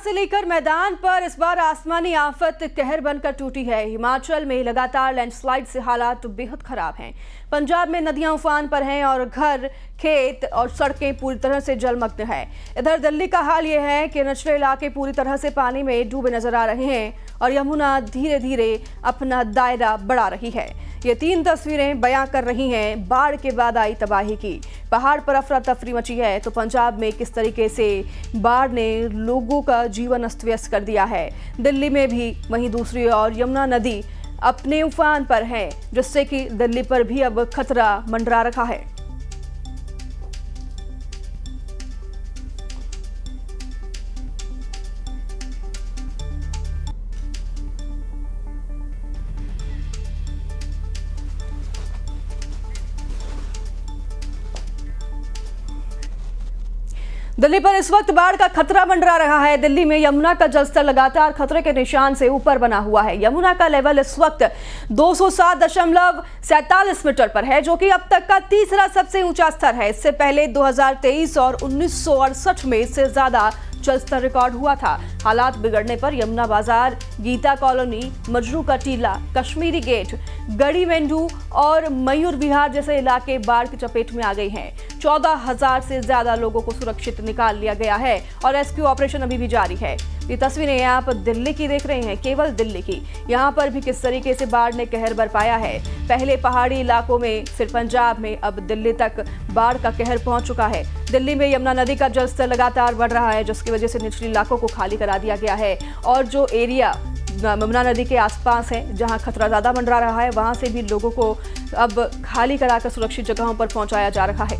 से लेकर मैदान पर इस बार आसमानी आफत कहर बनकर टूटी है। हिमाचल में लगातार लैंडस्लाइड से हालात बेहद खराब हैं। पंजाब में नदियां उफान पर हैं और घर, खेत और सड़कें पूरी तरह से जलमग्न है। इधर दिल्ली का हाल ये है कि निचले इलाके पूरी तरह से पानी में डूबे नजर आ रहे हैं और यमुना धीरे धीरे अपना दायरा बढ़ा रही है। ये तीन तस्वीरें बयां कर रही हैं बाढ़ के बाद आई तबाही की। पहाड़ पर अफरा तफरी मची है तो पंजाब में किस तरीके से बाढ़ ने लोगों का जीवन अस्त व्यस्त कर दिया है। दिल्ली में भी वहीं दूसरी ओर यमुना नदी अपने उफान पर है, जिससे कि दिल्ली पर भी अब खतरा मंडरा रखा है। दिल्ली पर इस वक्त बाढ़ का खतरा मंडरा रहा है। दिल्ली में यमुना का जलस्तर लगातार खतरे के निशान से ऊपर बना हुआ है। यमुना का लेवल इस वक्त 207.47 मीटर पर है, जो कि अब तक का तीसरा सबसे ऊंचा स्तर है। इससे पहले 2023 और 1968 में इससे ज्यादा जलस्तर रिकॉर्ड हुआ था। हालात बिगड़ने पर यमुना बाजार, गीता कॉलोनी, मजरू का टीला, कश्मीरी गेट, गड़ी मेंढू और मयूर विहार जैसे इलाके बाढ़ की चपेट में आ गए हैं। 14,000 से ज्यादा लोगों को सुरक्षित निकाल लिया गया है और रेस्क्यू ऑपरेशन अभी भी जारी है। ये तस्वीरें आप दिल्ली की देख रहे हैं, केवल दिल्ली की। यहाँ पर भी किस तरीके से बाढ़ ने कहर बरपाया है। पहले पहाड़ी इलाकों में, फिर पंजाब में, अब दिल्ली तक बाढ़ का कहर पहुंच चुका है। दिल्ली में यमुना नदी का जलस्तर लगातार बढ़ रहा है, जिसकी वजह से निचले इलाकों को खाली करा दिया गया है और जो एरिया यमुना नदी के आसपास है, जहां खतरा ज्यादा मंडरा रहा है, वहां से भी लोगों को अब खाली कराकर सुरक्षित जगहों पर पहुंचाया जा रहा है।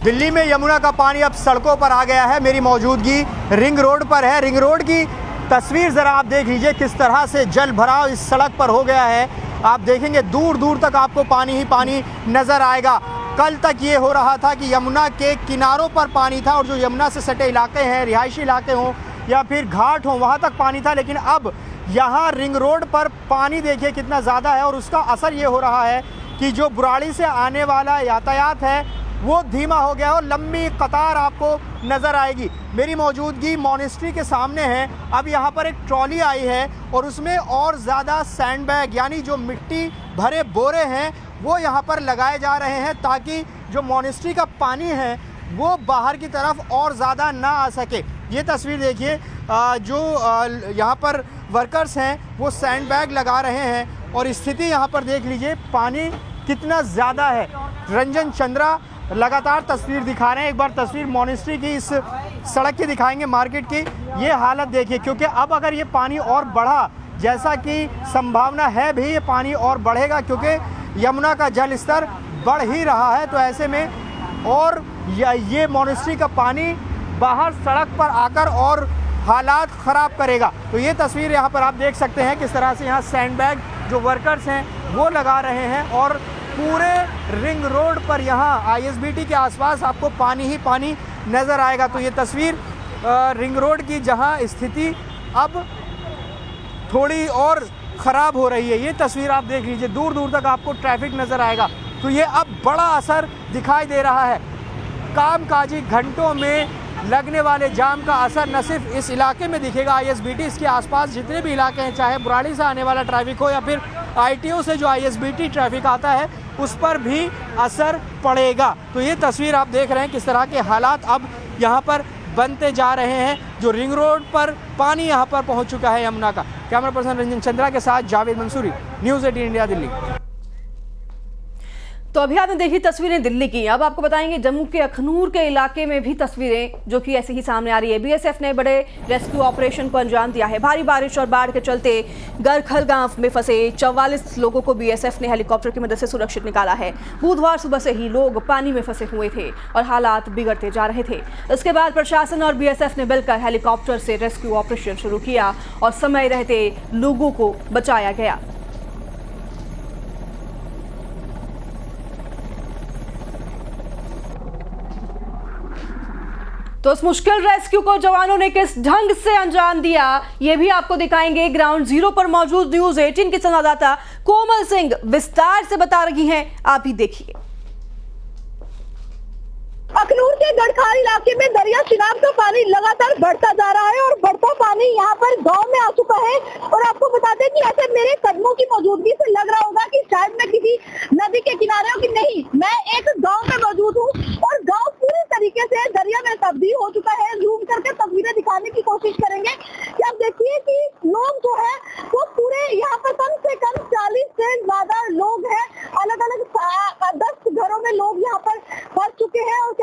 दिल्ली में यमुना का पानी अब सड़कों पर आ गया है। मेरी मौजूदगी रिंग रोड पर है। रिंग रोड की तस्वीर ज़रा आप देख लीजिए, किस तरह से जल भराव इस सड़क पर हो गया है। आप देखेंगे दूर दूर तक आपको पानी ही पानी नज़र आएगा। कल तक ये हो रहा था कि यमुना के किनारों पर पानी था और जो यमुना से सटे इलाके हैं, रिहायशी इलाके हों या फिर घाट हों, वहाँ तक पानी था। लेकिन अब यहाँ रिंग रोड पर पानी देखिए कितना ज़्यादा है और उसका असर ये हो रहा है कि जो बुराड़ी से आने वाला यातायात है वो धीमा हो गया और लंबी कतार आपको नज़र आएगी। मेरी मौजूदगी मॉनेस्ट्री के सामने है। अब यहाँ पर एक ट्रॉली आई है और उसमें और ज़्यादा सैंडबैग यानी जो मिट्टी भरे बोरे हैं वो यहाँ पर लगाए जा रहे हैं, ताकि जो मॉनेस्ट्री का पानी है वो बाहर की तरफ और ज़्यादा ना आ सके। ये तस्वीर देखिए, जो यहाँ पर वर्कर्स हैं वो सैंडबैग लगा रहे हैं और स्थिति यहाँ पर देख लीजिए, पानी कितना ज़्यादा है। रंजन चंद्रा लगातार तस्वीर दिखा रहे हैं। एक बार तस्वीर मॉनेस्ट्री की इस सड़क की दिखाएंगे, मार्केट की। ये हालत देखिए, क्योंकि अब अगर ये पानी और बढ़ा, जैसा कि संभावना है भी ये पानी और बढ़ेगा, क्योंकि यमुना का जल स्तर बढ़ ही रहा है, तो ऐसे में और ये मॉनेस्ट्री का पानी बाहर सड़क पर आकर और हालात ख़राब करेगा। तो ये तस्वीर यहाँ पर आप देख सकते हैं किस तरह से यहाँ सैंडबैग जो वर्कर्स हैं वो लगा रहे हैं और पूरे रिंग रोड पर यहाँ आईएसबीटी के आसपास आपको पानी ही पानी नज़र आएगा। तो ये तस्वीर रिंग रोड की, जहाँ स्थिति अब थोड़ी और ख़राब हो रही है। ये तस्वीर आप देख लीजिए, दूर दूर तक आपको ट्रैफिक नज़र आएगा। तो ये अब बड़ा असर दिखाई दे रहा है। कामकाजी घंटों में लगने वाले जाम का असर न सिर्फ इस इलाके में दिखेगा, आईएसबीटी इसके आसपास जितने भी इलाके हैं, चाहे बुराड़ी से आने वाला ट्रैफिक हो या फिर आईटीओ से जो आईएसबीटी ट्रैफिक आता है, उस पर भी असर पड़ेगा। तो ये तस्वीर आप देख रहे हैं किस तरह के हालात अब यहाँ पर बनते जा रहे हैं। जो रिंग रोड पर पानी यहाँ पर पहुँच चुका है यमुना का। कैमरा पर्सन रंजन चंद्रा के साथ जावेद मंसूरी, न्यूज़ 18 इंडिया, दिल्ली। तो अभी आपने देखी तस्वीरें दिल्ली की। अब आपको बताएंगे जम्मू के अखनूर के इलाके में भी तस्वीरें जो कि ऐसे ही सामने आ रही है। बीएसएफ ने बड़े रेस्क्यू ऑपरेशन को अंजाम दिया है। भारी बारिश और बाढ़ के चलते गरखल गांव में फंसे 44 लोगों को बीएसएफ ने हेलीकॉप्टर की मदद से सुरक्षित निकाला है। बुधवार सुबह से ही लोग पानी में फंसे हुए थे और हालात बिगड़ते जा रहे थे। इसके बाद प्रशासन और बीएसएफ ने मिलकर हेलीकॉप्टर से रेस्क्यू ऑपरेशन शुरू किया और समय रहते लोगों को बचाया गया। तो उस मुश्किल रेस्क्यू को जवानों ने किस ढंग से अंजाम दिया, ये भी आपको दिखाएंगे। ग्राउंड जीरो पर मौजूद न्यूज़ 18 के संवाददाता कोमल सिंह विस्तार से बता रही हैं, आप ही देखिए। अखनूर के गढ़खाल इलाके में दरिया चिनाब का पानी लगातार बढ़ता जा रहा है और बढ़ता पानी यहाँ पर गांव में आ चुका है। और आपको बताते हैं कि ऐसे मेरे कदमों की मौजूदगी से लग रहा होगा कि शायद मैं किसी नदी के किनारे हूँ, कि नहीं, मैं एक गांव में मौजूद हूँ और गांव पूरी तरीके से दरिया में तब्दील हो चुका है। जूम करके तस्वीरें दिखाने की कोशिश करेंगे कि आप देखिए कि लोग जो है वो पूरे यहाँ पर कम से कम 40 से ज्यादा लोग हैं। अलग अलग 10 घरों में लोग यहाँ पर फंस चुके हैं और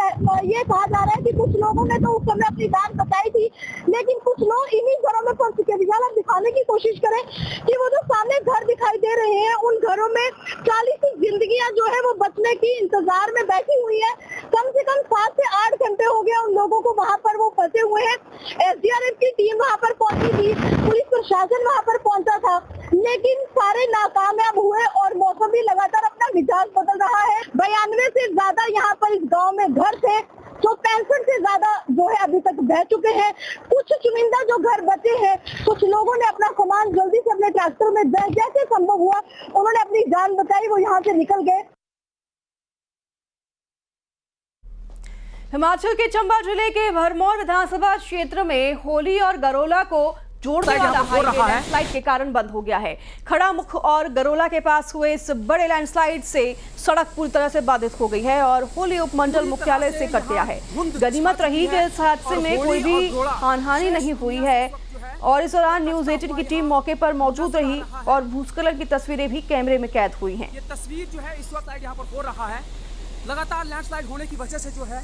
ये कहा जा रहा है कि कुछ लोगों ने तो उस समय अपनी जान बचाई थी, लेकिन कुछ लोग इन्हीं घरों में फंस चुके हैं। आप दिखाने की कोशिश करें कि वो जो सामने घर दिखाई दे रहे हैं, उन घरों में 40 की जिंदगियां जो है वो बचने की इंतजार में बैठी हुई है। कम से कम 7 से 8 घंटे हो गए उन लोगों को वहाँ पर वो फंसे हुए हैं। SDRF की टीम वहाँ पर पहुंची थी, पुलिस प्रशासन वहाँ पर पहुंचा था, लेकिन सारे नाकामयाब हुए और मौसम भी लगातार अपना मिजाज बदल रहा है। 92 से ज्यादा यहाँ पर इस गांव में घर थे, जो 65 से ज्यादा जो है अभी तक बह चुके हैं। कुछ चुनिंदा जो घर बचे हैं, कुछ लोगों ने अपना सामान जल्दी से अपने ट्रैक्टर में जैसे संभव हुआ उन्होंने अपनी जान बचाई, वो यहाँ से निकल गए। हिमाचल के चंबा जिले के भरमौर विधानसभा क्षेत्र में होली और गरोला को जोड़ने वाला हाईवे लैंडस्लाइड के कारण बंद हो गया है। खड़ा मुख और गरोला के पास हुए इस बड़े लैंडस्लाइड से सड़क पूरी तरह से बाधित हो गई है और होली उपमंडल मुख्यालय से कट गया है। गनीमत रही कि इस हादसे में कोई भी हानि नहीं हुई है और इस दौरान न्यूज 18 की टीम मौके पर मौजूद रही और भूस्खलन की तस्वीरें भी कैमरे में कैद हुई हैं। ये तस्वीर जो है इस वक्त यहाँ पर हो रहा है, लगातार लैंडस्लाइड होने की वजह से जो है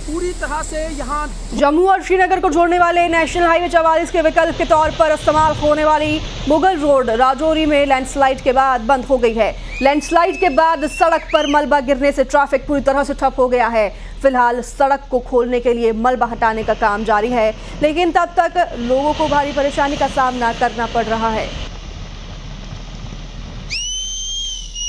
पूरी तरह से यहाँ जम्मू और श्रीनगर को जोड़ने वाले नेशनल हाईवे 44 के विकल्प के तौर पर इस्तेमाल होने वाली मुगल रोड राजौरी में लैंडस्लाइड के बाद बंद हो गई है। लैंडस्लाइड के बाद सड़क पर मलबा गिरने से ट्रैफिक पूरी तरह से ठप हो गया है। फिलहाल सड़क को खोलने के लिए मलबा हटाने का काम जारी है, लेकिन तब तक लोगों को भारी परेशानी का सामना करना पड़ रहा है।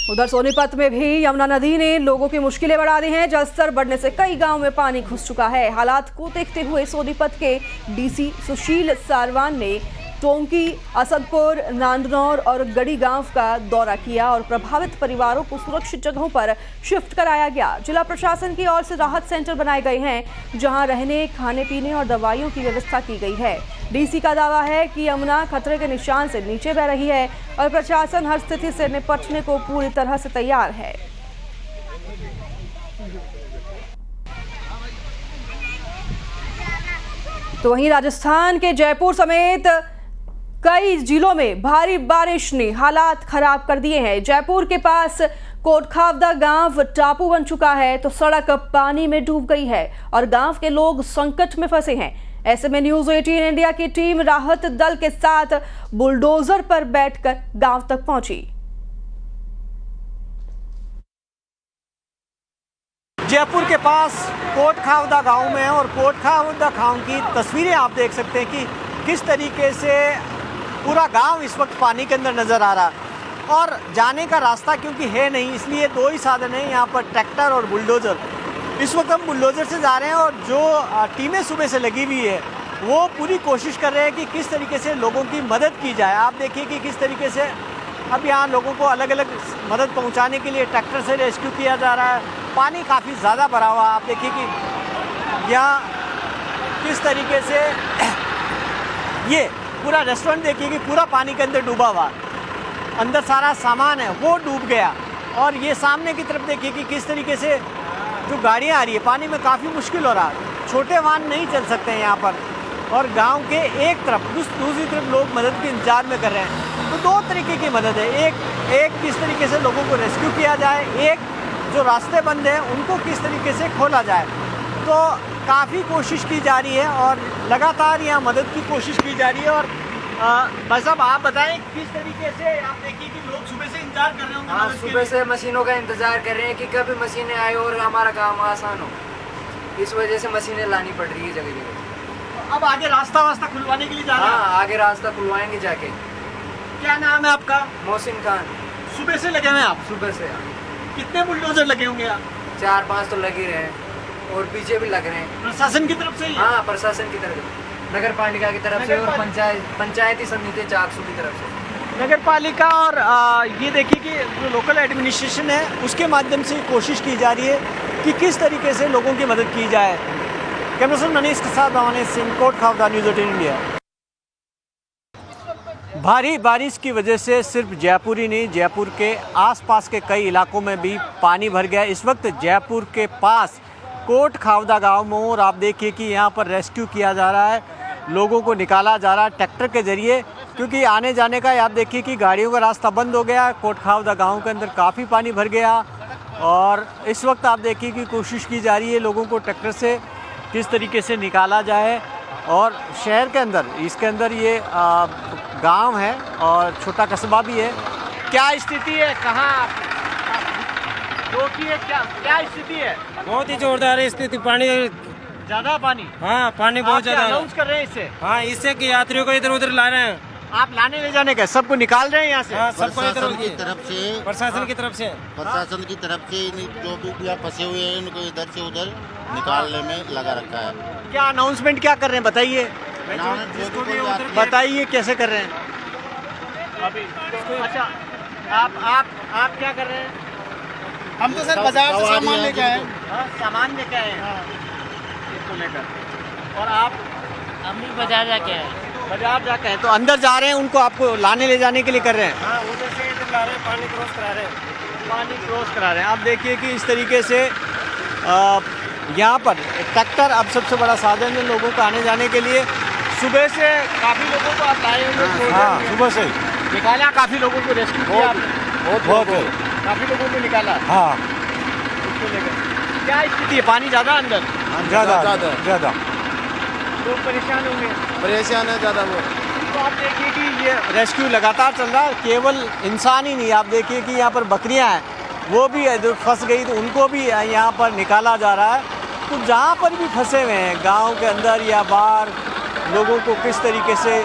उधर सोनीपत में भी यमुना नदी ने लोगों की मुश्किलें बढ़ा दी हैं। जलस्तर बढ़ने से कई गांव में पानी घुस चुका है। हालात को देखते हुए सोनीपत के डीसी सुशील सारवान ने टोंकी, असदपुर, नांदनौर और गड़ी गांव का दौरा किया और प्रभावित परिवारों को सुरक्षित जगहों पर शिफ्ट कराया गया। जिला प्रशासन की ओर से राहत सेंटर बनाए गए हैं, जहां रहने, खाने पीने और दवाइयों की व्यवस्था की गई है। डीसी का दावा है कि यमुना खतरे के निशान से नीचे बह रही है और प्रशासन हर स्थिति से निपटने को पूरी तरह से तैयार है। तो वहीं राजस्थान के जयपुर समेत कई जिलों में भारी बारिश ने हालात खराब कर दिए हैं। जयपुर के पास कोटखावदा गांव टापू बन चुका है, तो सड़क पानी में डूब गई है और गांव के लोग संकट में फंसे हैं। ऐसे में न्यूज 18 इंडिया की टीम राहत दल के साथ बुलडोजर पर बैठकर गांव तक पहुंची। जयपुर के पास कोटखावदा गांव में है और कोटखावदा गांव की तस्वीरें आप देख सकते हैं कि किस तरीके से पूरा गांव इस वक्त पानी के अंदर नज़र आ रहा है और जाने का रास्ता क्योंकि है नहीं, इसलिए दो ही साधन हैं यहाँ पर, ट्रैक्टर और बुलडोज़र। इस वक्त हम बुलडोज़र से जा रहे हैं और जो टीमें सुबह से लगी हुई है वो पूरी कोशिश कर रहे हैं कि किस तरीके से लोगों की मदद की जाए। आप देखिए कि किस तरीके से अब यहाँ लोगों को अलग अलग मदद पहुँचाने के लिए ट्रैक्टर से रेस्क्यू किया जा रहा है। पानी काफ़ी ज़्यादा भरा हुआ, आप देखिए कि यहाँ किस तरीके से ये पूरा रेस्टोरेंट देखिए कि पूरा पानी के अंदर डूबा हुआ, अंदर सारा सामान है वो डूब गया। और ये सामने की तरफ देखिए कि किस तरीके से जो गाड़ियाँ आ रही है, पानी में काफ़ी मुश्किल हो रहा है, छोटे वाहन नहीं चल सकते हैं यहाँ पर। और गांव के एक तरफ दूसरी तरफ लोग मदद के इंतजार में कर रहे हैं। तो दो तरीके की मदद है, एक किस तरीके से लोगों को रेस्क्यू किया जाए, एक जो रास्ते बंद हैं उनको किस तरीके से खोला जाए। तो काफ़ी कोशिश की जा रही है और लगातार यहाँ मदद की कोशिश की जा रही है। और भाई साहब आप बताएं किस तरीके से, आप देखिए कि लोग सुबह से इंतजार कर रहे होंगे। हाँ, सुबह से मशीनों का इंतजार कर रहे हैं कि कब मशीनें आए और हमारा काम आसान हो, इस वजह से मशीनें लानी पड़ रही है जगह जगह। अब आगे रास्ता खुलवाने के लिए जा रहे हैं? हाँ, आगे रास्ता खुलवाएंगे जाके। क्या नाम है आपका? मोहसिन खान। सुबह से लगे हुए हैं आप? सुबह से। कितने बुलडोजर लगे होंगे आप? 4-5 तो लगे रहे हैं और पीछे भी लग रहे हैं। प्रशासन की तरफ से ही? हाँ, प्रशासन की तरफ। नगर पालिका की तरफ से और पंचायती समिति चाकसू की तरफ से। नगर पालिका और ये देखिए कि जो लोकल एडमिनिस्ट्रेशन है उसके माध्यम से कोशिश की जा रही है कि किस तरीके से लोगों की मदद की जाए। कैमरा पर्सन मनीष के साथ भवानी सिंह, कोट खावदा, न्यूज़ 18 इंडिया। भारी बारिश की वजह से सिर्फ जयपुर ही नहीं, जयपुर के आसपास के कई इलाकों में भी पानी भर गया। इस वक्त जयपुर के पास कोट खावदा गांव में और आप देखिए कि यहाँ पर रेस्क्यू किया जा रहा है, लोगों को निकाला जा रहा है ट्रैक्टर के ज़रिए, क्योंकि आने जाने का आप देखिए कि गाड़ियों का रास्ता बंद हो गया। कोट खावदा गाँव के अंदर काफ़ी पानी भर गया और इस वक्त आप देखिए कि कोशिश की जा रही है लोगों को ट्रैक्टर से किस तरीके से निकाला जाए। और शहर के अंदर, इसके अंदर ये गांव है और छोटा कस्बा भी है। क्या स्थिति है, कहाँ रोकी है, क्या स्थिति है? बहुत ही जोरदार है स्थिति, पानी ज़्यादा पानी। हाँ, पानी बहुत ज्यादा है। अनाउंस कर रहे हैं इससे? हाँ, इससे कि यात्रियों को इधर उधर ला रहे हैं। आप लाने ले जाने का सबको निकाल रहे हैं यहाँ से? हाँ, सबको इधर प्रशासन की तरफ से, प्रशासन की तरफ से जो भी यहाँ फंसे हुए हैं उनको इधर से उधर निकालने में लगा रखा है। क्या अनाउंसमेंट क्या कर रहे हैं बताइए, बताइए कैसे कर रहे हैं? अच्छा, आप क्या कर रहे हैं? हम तो सर बाजार से सामान लेके आए। सामान लेके आए हैं इसको लेकर। और आप? हम भी बाजार जाके आए। बाजार जाके हैं तो अंदर जा रहे हैं, उनको आपको लाने ले जाने के लिए कर रहे हैं? हाँ, उधर से इधर ला रहे हैं, पानी क्रॉस करा रहे हैं। पानी क्रॉस करा रहे हैं। आप देखिए कि इस तरीके से यहाँ पर ट्रैक्टर अब सबसे बड़ा साधन है लोगों को आने जाने के लिए। सुबह से काफ़ी लोगों को आप लाए होंगे? हाँ, सुबह से निकाला, काफ़ी लोगों को रेस्क्यू किया आपने? बहुत काफ़ी लोगों को निकाला। हाँ, उसको लेकर क्या स्थिति है? पानी ज़्यादा अंदर? ज़्यादा लोग परेशान होंगे? परेशान है ज़्यादा वो। तो आप देखिए कि ये रेस्क्यू लगातार चल रहा है, केवल इंसान ही नहीं, आप देखिए कि यहाँ पर बकरियाँ हैं वो भी फंस गई तो उनको भी यहाँ पर निकाला जा रहा है। तो जहाँ पर भी फंसे हुए हैं गांव के अंदर या बाहर, लोगों को किस तरीके से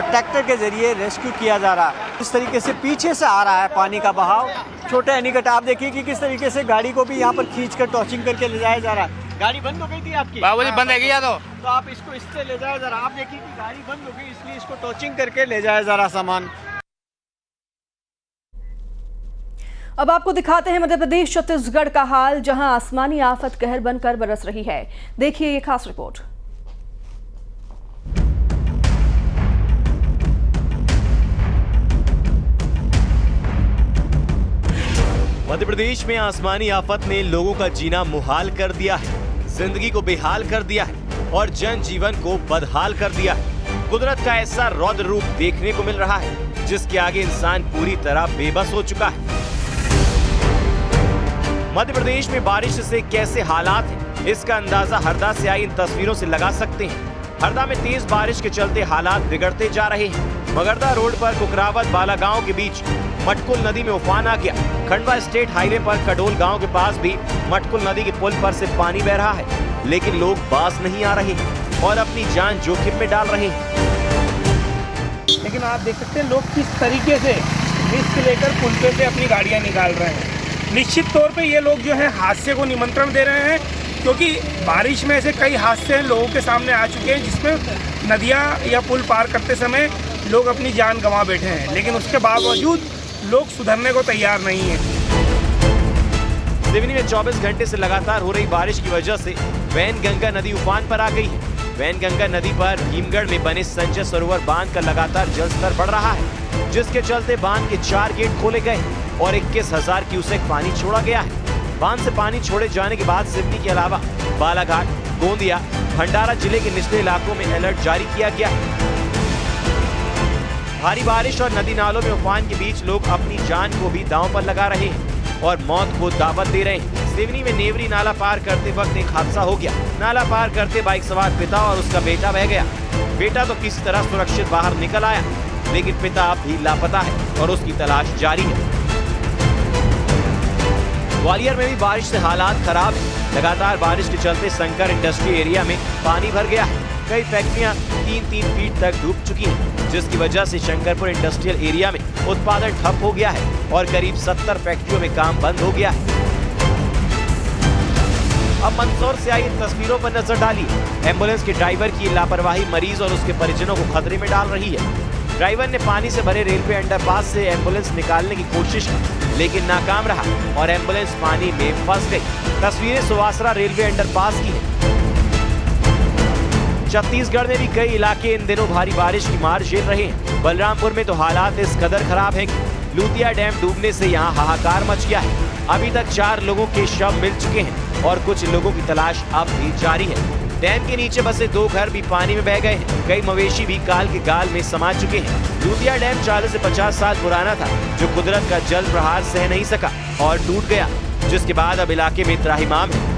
ट्रैक्टर के ज़रिए रेस्क्यू किया जा रहा है। इस तरीके से पीछे से आ रहा है पानी का बहाव, छोटे एनीकट। आप देखिए कि किस तरीके से गाड़ी को भी यहाँ पर खींच कर टॉचिंग करके ले जाया जा रहा है। गाड़ी बंद हो गई थी आपकी? बाबूजी बंद है क्या? तो आप इसको इससे ले जाया जा रहा। आप देखिए कि गाड़ी बंद हो गई इसलिए इसको टॉचिंग करके ले जाया जा रहा सामान। अब आपको दिखाते हैं मध्य प्रदेश छत्तीसगढ़ का हाल, जहां आसमानी आफत कहर बनकर बरस रही है। देखिए ये खास रिपोर्ट। मध्य प्रदेश में आसमानी आफत ने लोगों का जीना मुहाल कर दिया है, जिंदगी को बेहाल कर दिया है और जनजीवन को बदहाल कर दिया है। कुदरत का ऐसा रौद्र रूप देखने को मिल रहा है जिसके आगे इंसान पूरी तरह बेबस हो चुका है। मध्य प्रदेश में बारिश से कैसे हालात हैं, इसका अंदाजा हरदा से आई इन तस्वीरों से लगा सकते हैं। हरदा में तेज बारिश के चलते हालात बिगड़ते जा रहे हैं। मगरदा रोड पर कुकरावत बालागांव के बीच मटकुल नदी में उफान आ गया। खंडवा स्टेट हाईवे पर कडोल गांव के पास भी मटकुल नदी के पुल पर से पानी बह रहा है, लेकिन लोग पास नहीं आ रहे और अपनी जान जोखिम में डाल रहे हैं। लेकिन आप देख सकते हैं लोग किस तरीके से रिस्क लेकर पुल पे से अपनी गाड़ियाँ निकाल रहे हैं। निश्चित तौर पे ये लोग जो है हादसे को निमंत्रण दे रहे हैं, क्योंकि बारिश में ऐसे कई हादसे लोगों के सामने आ चुके हैं जिसमें नदियाँ या पुल पार करते समय लोग अपनी जान गंवा बैठे हैं, लेकिन उसके बावजूद लोग सुधरने को तैयार नहीं है। सिवनी में 24 घंटे से लगातार हो रही बारिश की वजह से वैनगंगा नदी उफान पर आ गई है। वैनगंगा नदी पर भीमगढ़ में बने संजय सरोवर बांध का लगातार जलस्तर बढ़ रहा है, जिसके चलते बांध के 4 गेट खोले गए और 21,000 क्यूसेक पानी छोड़ा गया है। बांध से पानी छोड़े जाने के बाद सिवनी के अलावा बालाघाट, गोंदिया, भंडारा जिले के निचले इलाकों में अलर्ट जारी किया गया है। भारी बारिश और नदी नालों में उफान के बीच लोग अपनी जान को भी दांव पर लगा रहे हैं और मौत को दावत दे रहे हैं। सिवनी में नेवरी नाला पार करते वक्त एक हादसा हो गया। नाला पार करते बाइक सवार पिता और उसका बेटा बह गया। बेटा तो किसी तरह सुरक्षित बाहर निकल आया, लेकिन पिता अब भी लापता है और उसकी तलाश जारी है। ग्वालियर में भी बारिश से हालात खराब है। लगातार बारिश के चलते शंकर इंडस्ट्री एरिया में पानी भर गया है। कई फैक्ट्रियां 3-3 फीट तक डूब चुकी हैं, जिसकी वजह से शंकरपुर इंडस्ट्रियल एरिया में उत्पादन ठप हो गया है और करीब 70 फैक्ट्रियों में काम बंद हो गया है। अब मंदसौर से आई इन तस्वीरों पर नजर डालिए। एम्बुलेंस के ड्राइवर की लापरवाही मरीज और उसके परिजनों को खतरे में डाल रही है। ड्राइवर ने पानी से भरे रेलवे अंडरपास से एम्बुलेंस निकालने की कोशिश की, लेकिन नाकाम रहा और एम्बुलेंस पानी में फंस गई। तस्वीरें सुवासरा रेलवे अंडरपास की है। छत्तीसगढ़ में भी कई इलाके इन दिनों भारी बारिश की मार झेल रहे हैं। बलरामपुर में तो हालात इस कदर खराब हैं कि लूतिया डैम डूबने से यहाँ हाहाकार मच गया है। अभी तक 4 लोगों के शव मिल चुके हैं और कुछ लोगों की तलाश अब भी जारी है। डैम के नीचे बसे 2 घर भी पानी में बह गए हैं। कई मवेशी भी काल के गाल में समा चुके हैं। लूतिया डैम 40 से 50 साल पुराना था, जो कुदरत का जल प्रहार सह नहीं सका और टूट गया, जिसके बाद अब इलाके में त्राहिमाम है।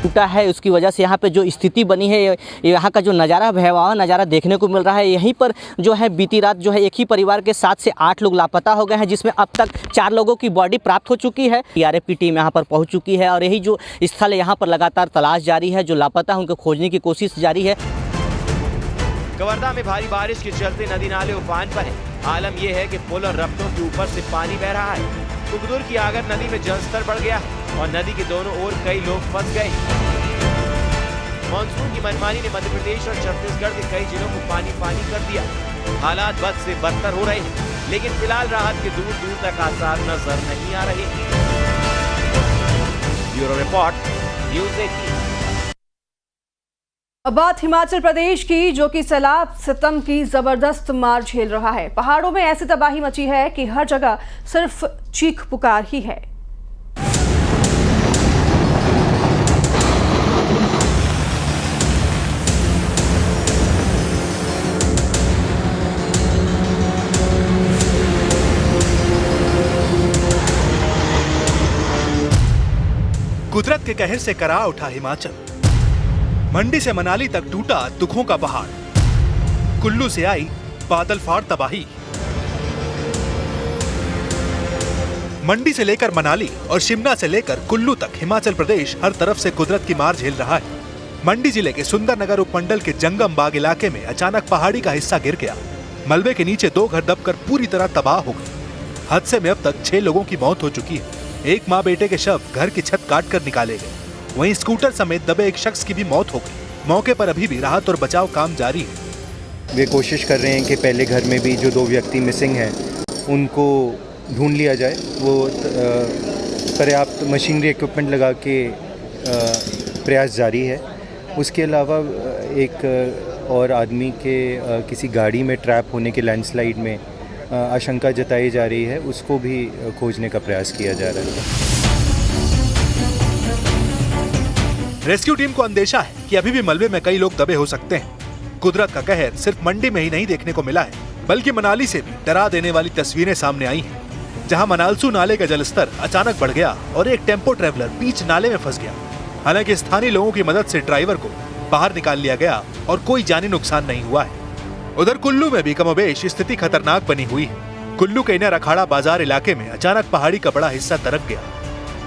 टूटा है, उसकी वजह से यहाँ पे जो स्थिति बनी है, यहाँ का जो नज़ारा भयावह नज़ारा देखने को मिल रहा है। यहीं पर जो है बीती रात जो है एक ही परिवार के 7 से 8 लोग लापता हो गए हैं, जिसमें अब तक 4 लोगों की बॉडी प्राप्त हो चुकी है। TRF की टीम यहाँ पर पहुँच चुकी है और यही जो स्थल है यहाँ पर लगातार तलाश जारी है। जो लापता है उनको खोजने की कोशिश जारी है। कवर्धा में भारी बारिश के चलते नदी नाले उफान पर है। आलम यह है कि पुल और रफ्तों के ऊपर से पानी बह रहा है। कुगदुर की आगर नदी में जलस्तर बढ़ गया है और नदी के दोनों ओर कई लोग फंस गए। मानसून की मनमानी ने मध्य प्रदेश और छत्तीसगढ़ के कई जिलों को पानी कर दिया। हालात बद से बदतर हो रहे हैं, लेकिन फिलहाल राहत के दूर दूर तक आसार नजर नहीं आ रहे। Bureau report, news 18। अब बात हिमाचल प्रदेश की, जो कि सैलाब सितम की जबरदस्त मार झेल रहा है। पहाड़ों में ऐसी तबाही मची है कि हर जगह सिर्फ चीख पुकार ही है। कुदरत के कहर से करा उठा हिमाचल। मंडी से मनाली तक टूटा दुखों का पहाड़। कुल्लू से आई बादल फाड़ तबाही। मंडी से लेकर मनाली और शिमला से लेकर कुल्लू तक हिमाचल प्रदेश हर तरफ से कुदरत की मार झेल रहा है। मंडी जिले के सुंदरनगर उपमंडल के जंगम बाग इलाके में अचानक पहाड़ी का हिस्सा गिर गया। मलबे के नीचे 2 घर दबकर पूरी तरह तबाह हो गए। हादसे में अब तक 6 लोगों की मौत हो चुकी है। एक माँ बेटे के शव घर की छत काटकर निकाले गए। वहीं स्कूटर समेत दबे एक शख्स की भी मौत हो गई। मौके पर अभी भी राहत और बचाव काम जारी है। वे कोशिश कर रहे हैं कि पहले घर में भी जो 2 व्यक्ति मिसिंग हैं उनको ढूंढ लिया जाए। वो पर्याप्त मशीनरी इक्विपमेंट लगा के प्रयास जारी है। उसके अलावा एक और आदमी के किसी गाड़ी में ट्रैप होने के लैंडस्लाइड में आशंका जताई जा रही है, उसको भी खोजने का प्रयास किया जा रहा है। रेस्क्यू टीम को अंदेशा है कि अभी भी मलबे में कई लोग दबे हो सकते हैं। कुदरत का कहर सिर्फ मंडी में ही नहीं देखने को मिला है, बल्कि मनाली से भी डरा देने वाली तस्वीरें सामने आई हैं, जहां मनालसू नाले का जलस्तर अचानक बढ़ गया और एक टेम्पो ट्रैवलर बीच नाले में फंस गया। हालांकि स्थानीय लोगों की मदद से ड्राइवर को बाहर निकाल लिया गया और कोई जानी नुकसान नहीं हुआ है। उधर कुल्लू में भी कमोबेश स्थिति खतरनाक बनी हुई है। कुल्लू के इनर अखाड़ा बाजार इलाके में अचानक पहाड़ी का बड़ा हिस्सा दरक गया।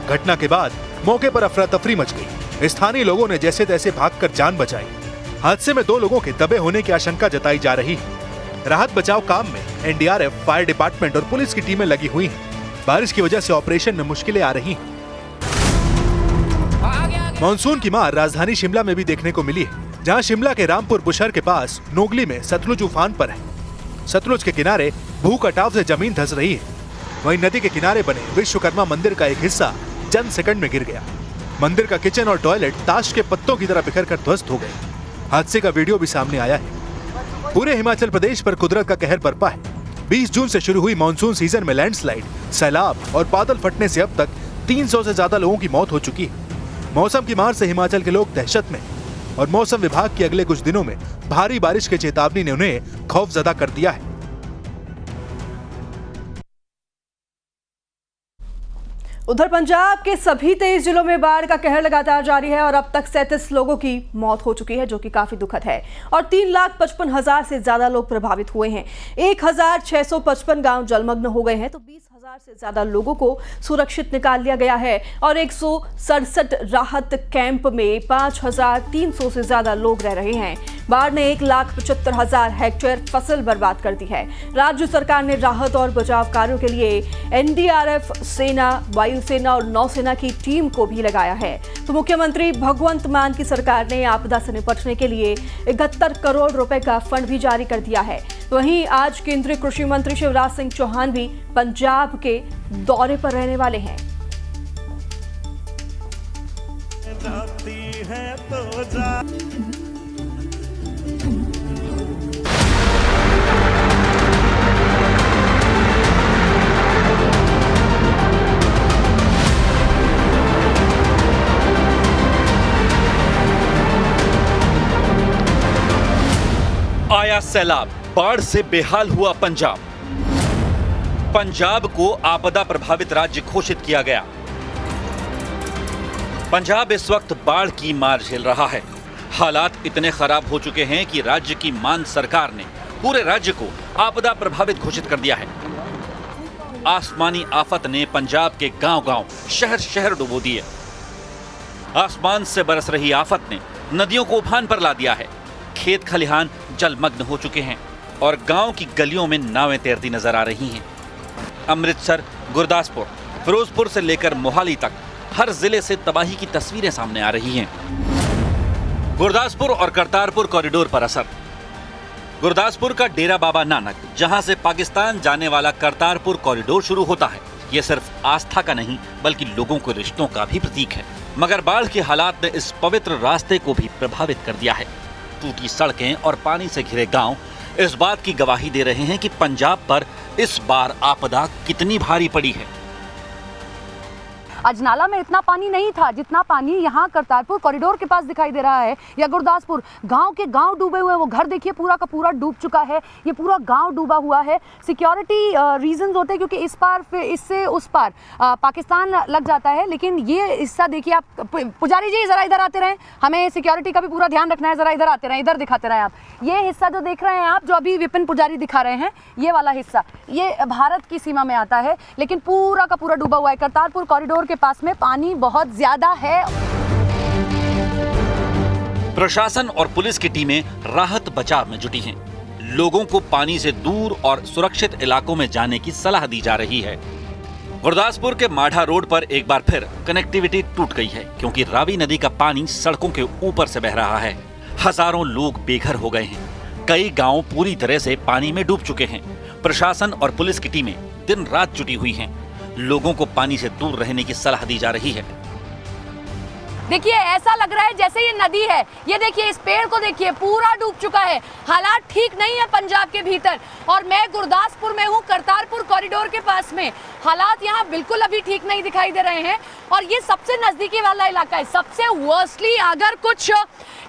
घटना के बाद मौके पर अफरा तफरी मच गई। स्थानीय लोगों ने जैसे तैसे भागकर जान बचाई। हादसे में 2 लोगों के दबे होने की आशंका जताई जा रही है। राहत बचाव काम में NDRF, फायर डिपार्टमेंट और पुलिस की टीमें लगी हुई हैं। बारिश की वजह से ऑपरेशन में मुश्किलें आ रही हैं। मानसून की मार राजधानी शिमला में भी देखने को मिली है, जहां शिमला के रामपुर बुशहर के पास नोगली में सतलुज उफान पर है। सतलुज के किनारे भू कटाव से जमीन धंस रही है। वहीं नदी के किनारे बने विश्वकर्मा मंदिर का एक हिस्सा चंद सेकंड में गिर गया। मंदिर का किचन और टॉयलेट ताश के पत्तों की तरह बिखर कर ध्वस्त हो गए। हादसे का वीडियो भी सामने आया है। पूरे हिमाचल प्रदेश पर कुदरत का कहर बरपा है। 20 जून से शुरू हुई मानसून सीजन में लैंडस्लाइड, सैलाब और बादल फटने से अब तक 300 से ज्यादा लोगों की मौत हो चुकी है। मौसम की मार से हिमाचल के लोग दहशत में और मौसम विभाग की अगले कुछ दिनों में भारी बारिश की चेतावनी ने उन्हें खौफजदा कर दिया है। उधर पंजाब के सभी 23 जिलों में बाढ़ का कहर लगातार जारी है और अब तक 37 लोगों की मौत हो चुकी है, जो कि काफी दुखद है। और 3,55,000 से ज्यादा लोग प्रभावित हुए हैं। 1,655 गांव जलमग्न हो गए हैं तो 20,000 1000 से ज्यादा लोगों को सुरक्षित निकाल लिया गया है और 167 राहत कैंप में 5300 से ज्यादा लोग रह रहे हैं। बाढ़ ने 1,75,000 हेक्टेयर फसल बर्बाद कर दी है। राज्य सरकार ने राहत और बचाव कार्यों के लिए एनडीआरएफ, सेना, वायुसेना और नौसेना की टीम को भी लगाया है। तो मुख्यमंत्री भगवंत मान की सरकार ने आपदा से निपटने के लिए 71 करोड़ रुपए का फंड भी जारी कर दिया है। वहीं आज केंद्रीय कृषि मंत्री शिवराज सिंह चौहान भी पंजाब के दौरे पर रहने वाले हैं। आया सैलाब, बाढ़ से बेहाल हुआ पंजाब। पंजाब को आपदा प्रभावित राज्य घोषित किया गया। पंजाब इस वक्त बाढ़ की मार झेल रहा है। हालात इतने खराब हो चुके हैं कि राज्य की मान सरकार ने पूरे राज्य को आपदा प्रभावित घोषित कर दिया है। आसमानी आफत ने पंजाब के गांव-गांव, शहर-शहर डुबो दिए। आसमान से बरस रही आफत ने नदियों को उफान पर ला दिया है। खेत खलिहान जलमग्न हो चुके हैं और गांव की गलियों में नावें तैरती नजर आ रही हैं। अमृतसर, गुरदासपुर, फिरोजपुर से लेकर मोहाली तक हर जिले से तबाही की तस्वीरें सामने आ रही हैं। गुरदासपुर और करतारपुर कॉरिडोर पर असर। गुरदासपुर का डेरा बाबा नानक, जहां से पाकिस्तान जाने वाला करतारपुर कॉरिडोर शुरू होता है, ये सिर्फ आस्था का नहीं बल्कि लोगों के रिश्तों का भी प्रतीक है। मगर बाढ़ के हालात ने इस पवित्र रास्ते को भी प्रभावित कर दिया है। टूटी सड़कें और पानी से घिरे गांव इस बात की गवाही दे रहे हैं कि पंजाब पर इस बार आपदा कितनी भारी पड़ी है। अजनाला में इतना पानी नहीं था जितना पानी यहाँ करतारपुर कॉरिडोर के पास दिखाई दे रहा है, या गुरदासपुर। गांव के गांव डूबे हुए हैं। वो घर देखिए पूरा का पूरा डूब चुका है। ये पूरा गांव डूबा हुआ है। सिक्योरिटी रीजंस होते हैं क्योंकि इस पार फिर इससे उस पार पाकिस्तान लग जाता है। लेकिन ये हिस्सा देखिए आप, पुजारी जी जरा इधर आते रहें, हमें सिक्योरिटी का भी पूरा ध्यान रखना है। जरा इधर आते रहें, इधर दिखाते रहें आप। ये हिस्सा जो देख रहे हैं आप, जो अभी विपिन पुजारी दिखा रहे हैं, ये वाला हिस्सा ये भारत की सीमा में आता है, लेकिन पूरा का पूरा डूबा हुआ है। करतारपुर कॉरिडोर के पास में पानी बहुत ज्यादा है। प्रशासन और पुलिस की टीमें राहत बचाव में जुटी हैं। लोगों को पानी से दूर और सुरक्षित इलाकों में जाने की सलाह दी जा रही है। गुरदासपुर के माढ़ा रोड पर एक बार फिर कनेक्टिविटी टूट गई है क्योंकि रावी नदी का पानी सड़कों के ऊपर से बह रहा है। हजारों लोग बेघर हो गए हैं। कई गांव पूरी तरह से पानी में डूब चुके हैं। प्रशासन और पुलिस की टीमें दिन रात जुटी हुई हैं। लोगों को पानी से दूर रहने की सलाह दी जा रही है। देखिए ऐसा लग रहा है जैसे ये नदी है। ये देखिए, इस पेड़ को देखिए, पूरा डूब चुका है। हालात ठीक नहीं है पंजाब के भीतर। और मैं गुरदासपुर में हूँ, करतारपुर कॉरिडोर के पास में। हालात यहाँ बिल्कुल अभी ठीक नहीं दिखाई दे रहे हैं और ये सबसे नजदीकी वाला इलाका है। सबसे वर्स्टली अगर कुछ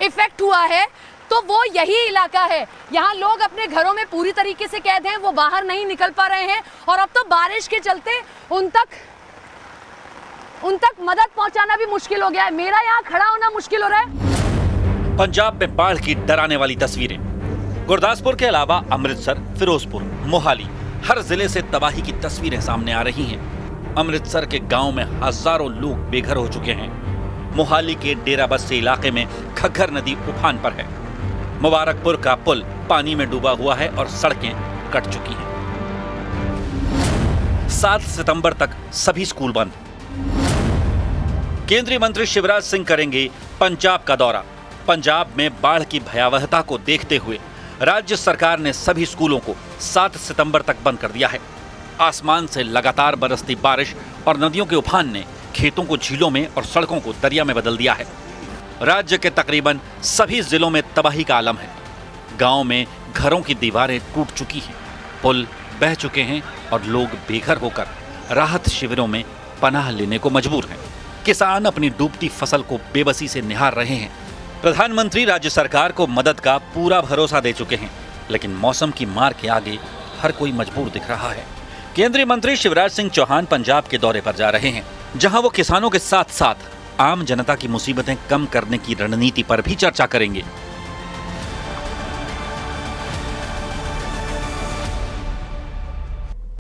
इफेक्ट हुआ है तो वो यही इलाका है। यहाँ लोग अपने घरों में पूरी तरीके से कैद हैं, वो बाहर नहीं निकल पा रहे हैं और अब तो बारिश के चलते उन तक मदद पहुंचाना भी मुश्किल हो गया है। मेरा यहाँ खड़ा होना मुश्किल हो रहा है। पंजाब में बाढ़ की डराने वाली तस्वीरें। गुरदासपुर के अलावा अमृतसर, फिरोजपुर, मोहाली, हर जिले से तबाही की तस्वीरें सामने आ रही हैं। अमृतसर के गांव में हजारों लोग बेघर हो चुके हैं। मोहाली के डेरा बस्सी इलाके में घग्घर नदी उफान पर है। मुबारकपुर का पुल पानी में डूबा हुआ है और सड़कें कट चुकी हैं। 7 सितंबर तक सभी स्कूल बंद। केंद्रीय मंत्री शिवराज सिंह करेंगे पंजाब का दौरा। पंजाब में बाढ़ की भयावहता को देखते हुए राज्य सरकार ने सभी स्कूलों को 7 सितंबर तक बंद कर दिया है। आसमान से लगातार बरसती बारिश और नदियों के उफान ने खेतों को झीलों में और सड़कों को दरिया में बदल दिया है। राज्य के तकरीबन सभी जिलों में तबाही का आलम है। गांव में घरों की दीवारें टूट चुकी हैं, पुल बह चुके हैं और लोग बेघर होकर राहत शिविरों में पनाह लेने को मजबूर हैं। किसान अपनी डूबती फसल को बेबसी से निहार रहे हैं। प्रधानमंत्री राज्य सरकार को मदद का पूरा भरोसा दे चुके हैं, लेकिन मौसम की मार के आगे हर कोई मजबूर दिख रहा है। केंद्रीय मंत्री शिवराज सिंह चौहान पंजाब के दौरे पर जा रहे हैं, जहां वो किसानों के साथ साथ आम जनता की मुसीबतें कम करने की रणनीति पर भी चर्चा करेंगे।